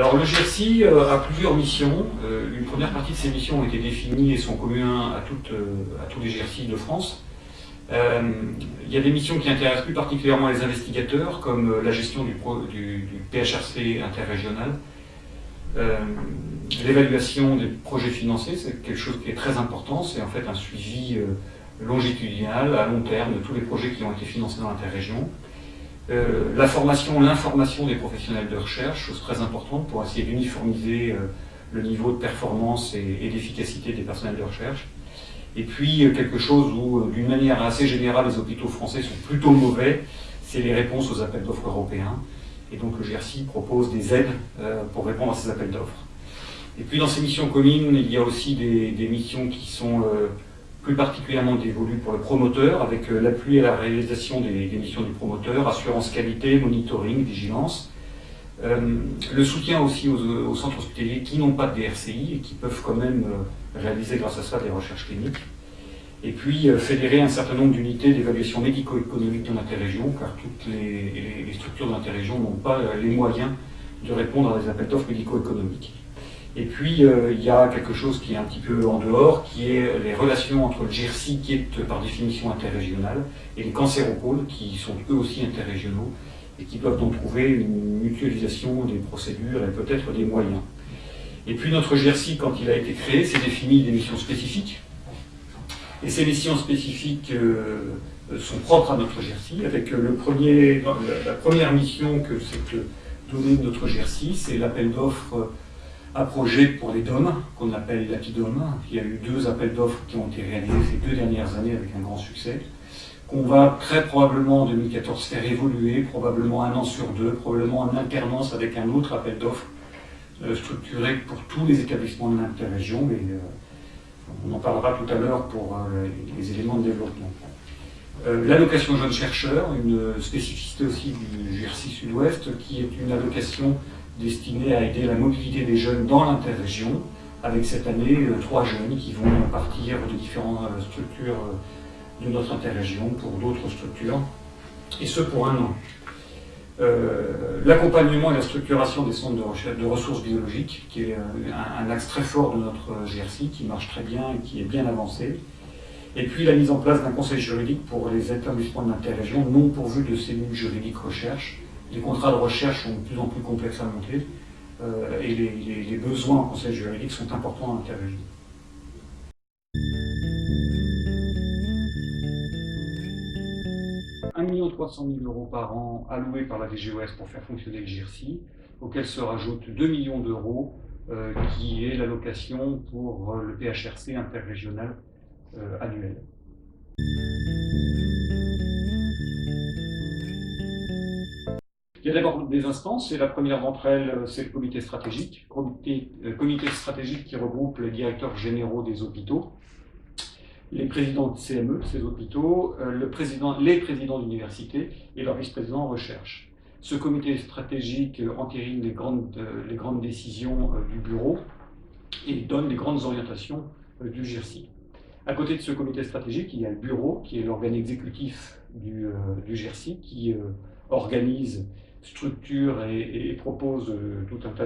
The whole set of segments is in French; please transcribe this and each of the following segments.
Alors le GRC a plusieurs missions. Une première partie de ces missions ont été définies et sont communes à tous les GRC de France. Il y a des missions qui intéressent plus particulièrement les investigateurs, comme la gestion du PHRC interrégional. L'évaluation des projets financés, c'est quelque chose qui est très important. C'est en fait un suivi longitudinal, à long terme, de tous les projets qui ont été financés dans l'interrégion. La formation, l'information des professionnels de recherche, chose très importante pour essayer d'uniformiser le niveau de performance et d'efficacité des personnels de recherche. Et puis quelque chose où, d'une manière assez générale, les hôpitaux français sont plutôt mauvais, c'est les réponses aux appels d'offres européens. Et donc le GRC propose des aides pour répondre à ces appels d'offres. Et puis dans ces missions communes, il y a aussi des missions qui sont plus particulièrement dévolues pour le promoteur, avec l'appui à la réalisation des missions du promoteur, assurance qualité, monitoring, vigilance. Le soutien aussi aux centres hospitaliers qui n'ont pas de DRCI et qui peuvent quand même réaliser grâce à ça des recherches cliniques. Et puis fédérer un certain nombre d'unités d'évaluation médico-économique dans l'interrégion, car toutes les structures de l'interrégion n'ont pas les moyens de répondre à des appels d'offres médico-économiques. Et puis il y a quelque chose qui est un petit peu en dehors, qui est les relations entre le GRC, qui est par définition interrégional, et les cancéropôles, qui sont eux aussi interrégionaux, et qui doivent donc trouver une mutualisation des procédures et peut-être des moyens. Et puis notre GRC, quand il a été créé, s'est défini des missions spécifiques. Et ces missions spécifiques sont propres à notre GRC, avec la première mission que s'est donnée de notre GRC, c'est l'appel d'offres à projet pour les DOM, qu'on appelle l'APIDOM. Il y a eu 2 appels d'offres qui ont été réalisés ces 2 dernières années avec un grand succès, qu'on va très probablement en 2014 faire évoluer, probablement 1 an sur 2, probablement en alternance avec un autre appel d'offres structuré pour tous les établissements de l'interrégion, mais on en parlera tout à l'heure pour les éléments de développement. L'allocation jeunes chercheurs, une spécificité aussi du GRC Sud-Ouest, qui est une allocation destinée à aider la mobilité des jeunes dans l'interrégion, avec cette année 3 jeunes qui vont partir de différentes structures de notre interrégion pour d'autres structures, et ce pour 1 an. L'accompagnement et la structuration des centres de recherche de ressources biologiques, qui est un axe très fort de notre GRC, qui marche très bien et qui est bien avancé. Et puis la mise en place d'un conseil juridique pour les établissements de l'interrégion non pourvus de cellules juridiques recherche. Les contrats de recherche sont de plus en plus complexes à monter et les besoins en conseil juridique sont importants dans l'interrégion. 1,3 million par an alloués par la DGOS pour faire fonctionner le GRC, auquel se rajoute 2 millions d'euros qui est l'allocation pour le PHRC interrégional annuel. Il y a d'abord des instances, et la première d'entre elles, c'est le comité stratégique. Comité stratégique qui regroupe les directeurs généraux des hôpitaux, les présidents de CME de ces hôpitaux, les présidents d'université et leurs vice-présidents en recherche. Ce comité stratégique entérine les grandes décisions du bureau et donne les grandes orientations du GRC. À côté de ce comité stratégique, il y a le bureau, qui est l'organe exécutif du GRC, qui organise, structure et propose tout un tas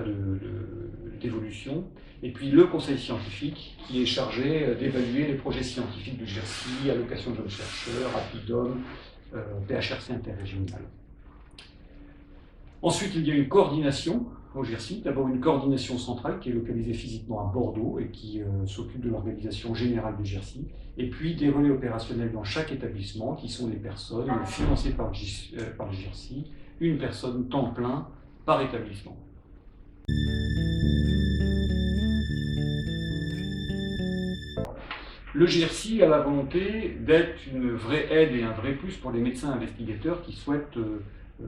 d'évolutions. Et puis le conseil scientifique, qui est chargé d'évaluer les projets scientifiques du GRC, allocation de jeunes chercheurs, APIDOM, PHRC interrégional. Ensuite, il y a une coordination au GRC. D'abord une coordination centrale qui est localisée physiquement à Bordeaux et qui s'occupe de l'organisation générale du GRC. Et puis des relais opérationnels dans chaque établissement qui sont des personnes financées par le GRC, une personne temps plein par établissement. Le GRC a la volonté d'être une vraie aide et un vrai plus pour les médecins investigateurs qui souhaitent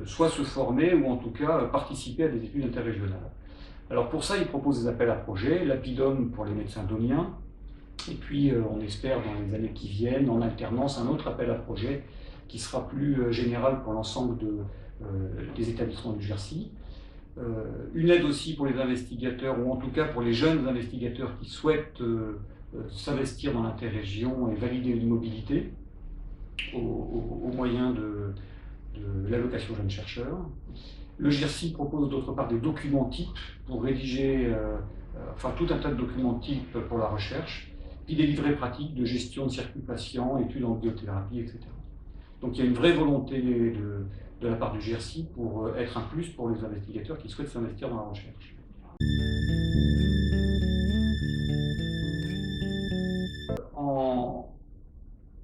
soit se former ou en tout cas participer à des études interrégionales. Alors pour ça, il propose des appels à projets, l'APIDOM pour les médecins domiens, et puis on espère dans les années qui viennent, en alternance, un autre appel à projet qui sera plus général pour l'ensemble des établissements du GRC. Une aide aussi pour les investigateurs, ou en tout cas pour les jeunes investigateurs qui souhaitent s'investir dans l'interrégion et valider une mobilité au moyen de l'allocation jeunes chercheurs. Le GIRC propose d'autre part des documents types pour rédiger tout un tas de documents types pour la recherche, puis des livrets pratiques de gestion de circuits patients, études en biothérapie, etc. Donc il y a une vraie volonté de la part du GIRC pour être un plus pour les investigateurs qui souhaitent s'investir dans la recherche.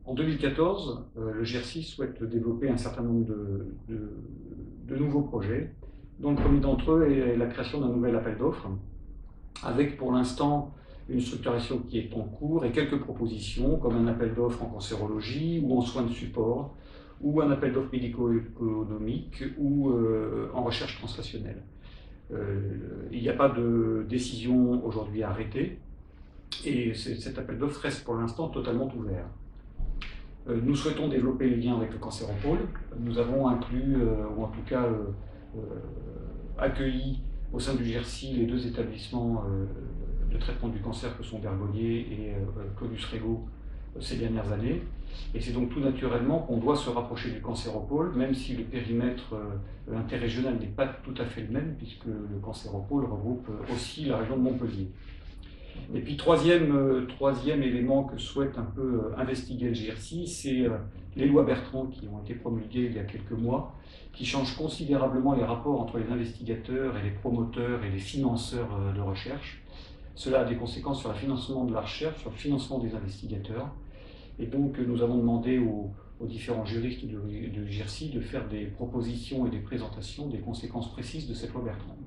En 2014, le GIRC souhaite développer un certain nombre de nouveaux projets, dont le premier d'entre eux est la création d'un nouvel appel d'offres, avec pour l'instant une structuration qui est en cours et quelques propositions, comme un appel d'offres en cancérologie ou en soins de support, ou un appel d'offres médico-économique ou en recherche translationnelle. Il n'y a pas de décision aujourd'hui arrêtée et cet appel d'offres reste pour l'instant totalement ouvert. Nous souhaitons développer les liens avec le Cancéropôle. Nous avons inclus, ou en tout cas accueilli au sein du GIRC les deux établissements de traitement du cancer que sont Bergonié et Clodus Rego ces dernières années. Et c'est donc tout naturellement qu'on doit se rapprocher du Cancéropôle, même si le périmètre interrégional n'est pas tout à fait le même, puisque le Cancéropôle regroupe aussi la région de Montpellier. Et puis troisième élément que souhaite un peu investiguer le GIRC, c'est les lois Bertrand qui ont été promulguées il y a quelques mois, qui changent considérablement les rapports entre les investigateurs et les promoteurs et les financeurs de recherche. Cela a des conséquences sur le financement de la recherche, sur le financement des investigateurs. Et donc nous avons demandé aux différents juristes du GIRC de faire des propositions et des présentations des conséquences précises de cette loi Bertrand.